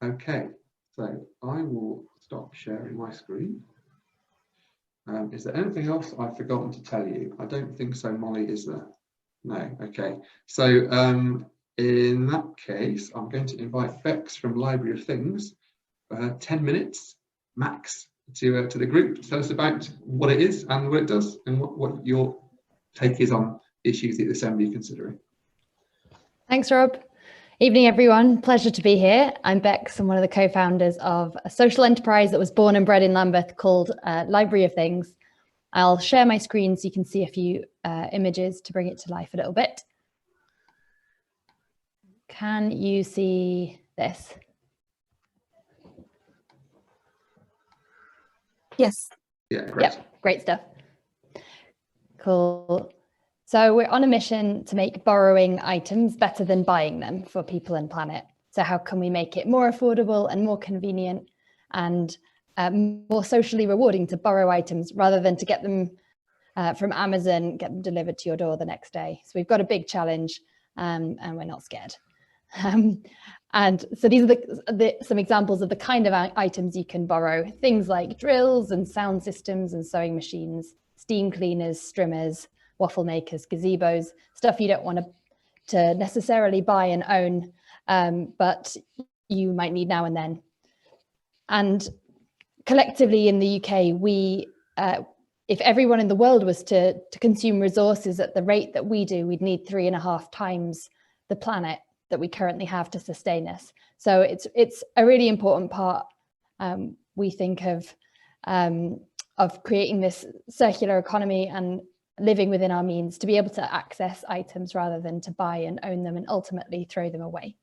Okay, so I will stop sharing my screen. Is there anything else I've forgotten to tell you? I don't think so, Molly, is there? No, okay. So in that case, I'm going to invite Bex from Library of Things, 10 minutes max to the group to tell us about what it is and what it does and what your take is on issues that the Assembly are considering. Thanks, Rob. Evening, everyone. Pleasure to be here. I'm Bex. I'm one of the co-founders of a social enterprise that was born and bred in Lambeth called Library of Things. I'll share my screen so you can see a few images to bring it to life a little bit. Can you see this? Yes. Yeah, great. Yep, great stuff. Cool. So we're on a mission to make borrowing items better than buying them for people and planet. So how can we make it more affordable and more convenient and more socially rewarding to borrow items rather than to get them from Amazon, get them delivered to your door the next day? So we've got a big challenge and we're not scared. And so these are some examples of the kind of items you can borrow. Things like drills and sound systems and sewing machines, steam cleaners, strimmers, waffle makers, gazebos, stuff you don't want to necessarily buy and own, but you might need now and then. And collectively in the UK, if everyone in the world was to consume resources at the rate that we do, we'd need 3.5 times the planet that we currently have to sustain us. So it's a really important part, we think, of creating this circular economy and living within our means to be able to access items rather than to buy and own them and ultimately throw them away.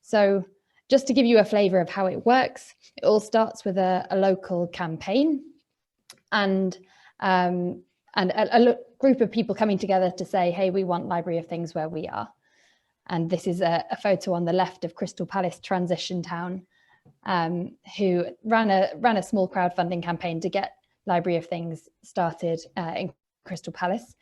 So just to give you a flavor of how it works, it all starts with a local campaign and a group of people coming together to say, hey, we want Library of Things where we are. And this is a photo on the left of Crystal Palace Transition Town, who ran a small crowdfunding campaign to get Library of Things started in Crystal Palace.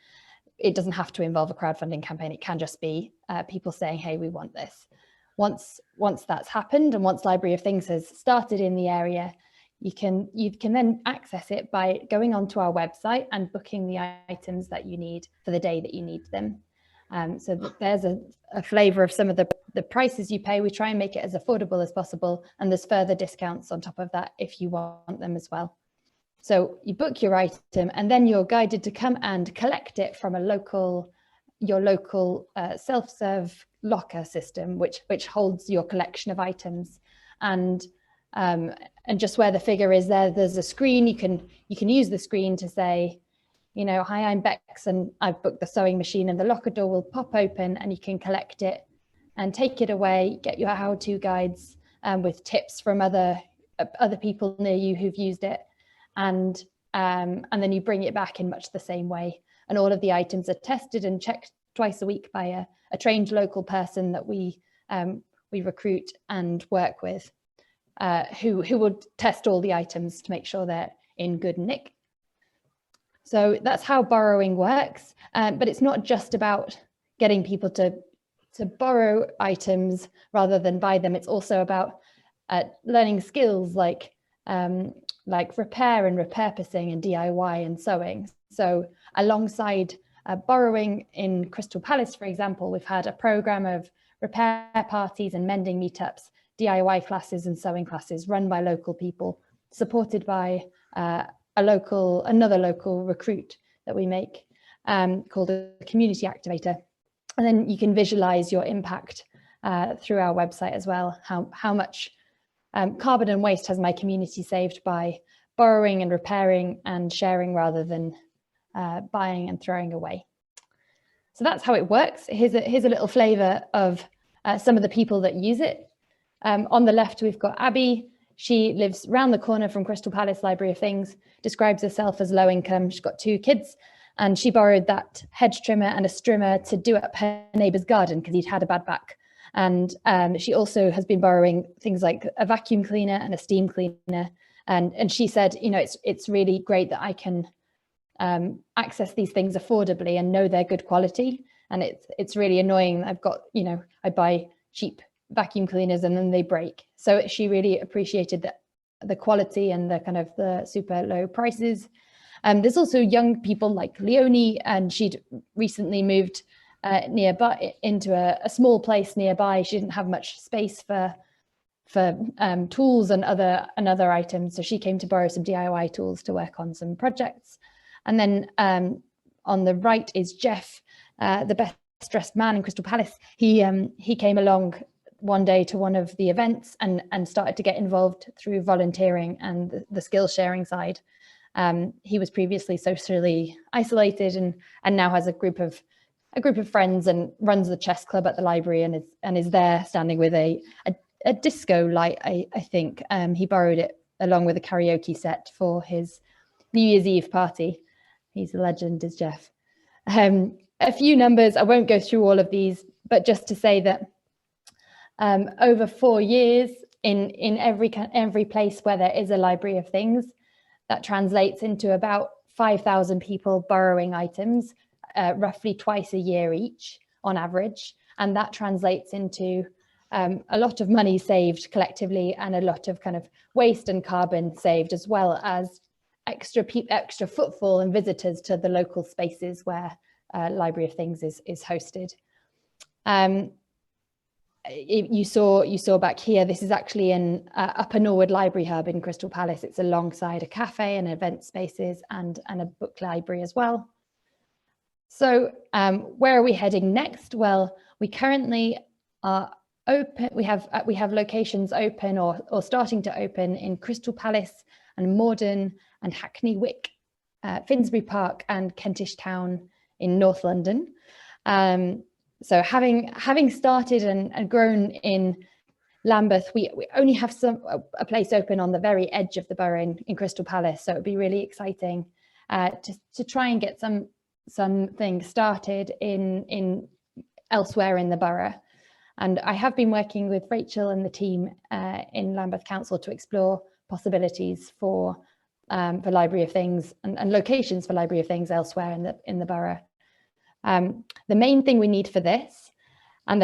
It doesn't have to involve a crowdfunding campaign. It can just be people saying, hey, we want this. Once that's happened and once Library of Things has started in the area, you can then access it by going onto our website and booking the items that you need for the day that you need them. So there's a flavor of some of the prices you pay. We try and make it as affordable as possible, and there's further discounts on top of that if you want them as well. So you book your item and then you're guided to come and collect it from your local self-serve locker system, which holds your collection of items. And just where the figure is there's a screen. You can use the screen to say, you know, hi, I'm Bex and I've booked the sewing machine, and the locker door will pop open and you can collect it and take it away, get your how-to guides with tips from other people near you who've used it. And then you bring it back in much the same way. And all of the items are tested and checked twice a week by a trained local person that we recruit and work with, who will test all the items to make sure they're in good nick. So that's how borrowing works. But it's not just about getting people to borrow items rather than buy them. It's also about learning skills like repair and repurposing and DIY and sewing. So alongside borrowing in Crystal Palace, for example, we've had a program of repair parties and mending meetups, DIY classes and sewing classes run by local people, supported by another local recruit that we make called a community activator. And then you can visualize your impact through our website as well. How much carbon and waste has my community saved by borrowing and repairing and sharing rather than buying and throwing away. So that's how it works. Here's a little flavor of some of the people that use it. On the left, we've got Abby. She lives round the corner from Crystal Palace Library of Things, describes herself as low income. She's got 2 kids, and she borrowed that hedge trimmer and a strimmer to do up her neighbour's garden because he'd had a bad back. And she also has been borrowing things like a vacuum cleaner and a steam cleaner. And she said, you know, it's really great that I can access these things affordably and know they're good quality. And it's really annoying. I've got, you know, I buy cheap vacuum cleaners and then they break. So she really appreciated the quality and the kind of the super low prices. There's also young people like Leonie, and she'd recently moved nearby into a small place nearby. She didn't have much space for tools and other items, so she came to borrow some DIY tools to work on some projects. And then on the right is Jeff, the best dressed man in Crystal Palace. He came along one day to one of the events and started to get involved through volunteering and the skill sharing side. He was previously socially isolated and now has a group of friends and runs the chess club at the library and is there standing with a disco light, I think. He borrowed it along with a karaoke set for his New Year's Eve party. He's a legend, is Jeff. A few numbers, I won't go through all of these, but just to say that over 4 years in every place where there is a library of things, that translates into about 5,000 people borrowing items, roughly twice a year each on average. And that translates into a lot of money saved collectively and a lot of kind of waste and carbon saved, as well as extra footfall and visitors to the local spaces where Library of Things is hosted. You saw back here, this is actually in Upper Norwood Library Hub in Crystal Palace. It's alongside a cafe and event spaces and a book library as well. So where are we heading next? Well, we currently are open. We have locations open or starting to open in Crystal Palace and Morden and Hackney Wick, Finsbury Park and Kentish Town in North London. So having started and grown in Lambeth, we only have a place open on the very edge of the borough in Crystal Palace. So it would be really exciting to try and get something started in elsewhere in the borough. And I have been working with Rachel and the team in Lambeth Council to explore possibilities for Library of Things and locations for Library of Things elsewhere in the borough. The main thing we need for this, and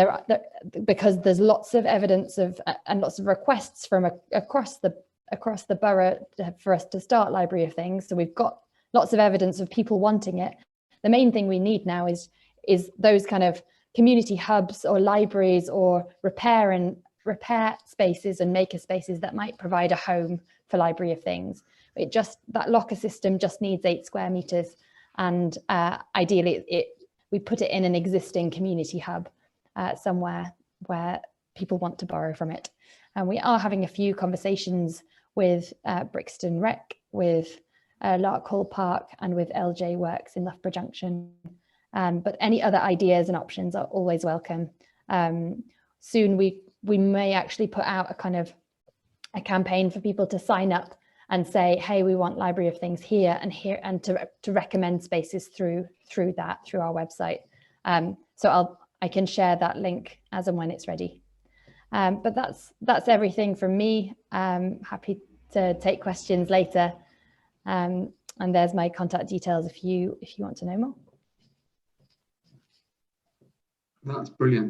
because there's lots of evidence and lots of requests from across the borough for us to start Library of Things, so we've got lots of evidence of people wanting it. The main thing we need now is those kind of community hubs or libraries or repair spaces and maker spaces that might provide a home for Library of Things. That locker system just needs 8 square meters, and ideally we put it in an existing community hub somewhere where people want to borrow from it. And we are having a few conversations with Brixton Rec, with Larkhall Park and with LJ Works in Loughborough Junction. But any other ideas and options are always welcome. Soon we may actually put out a campaign for people to sign up and say, hey, we want Library of Things here and to recommend spaces through our website. So I can share that link as and when it's ready. But that's everything from me. Happy to take questions later. And there's my contact details if you want to know more. That's brilliant.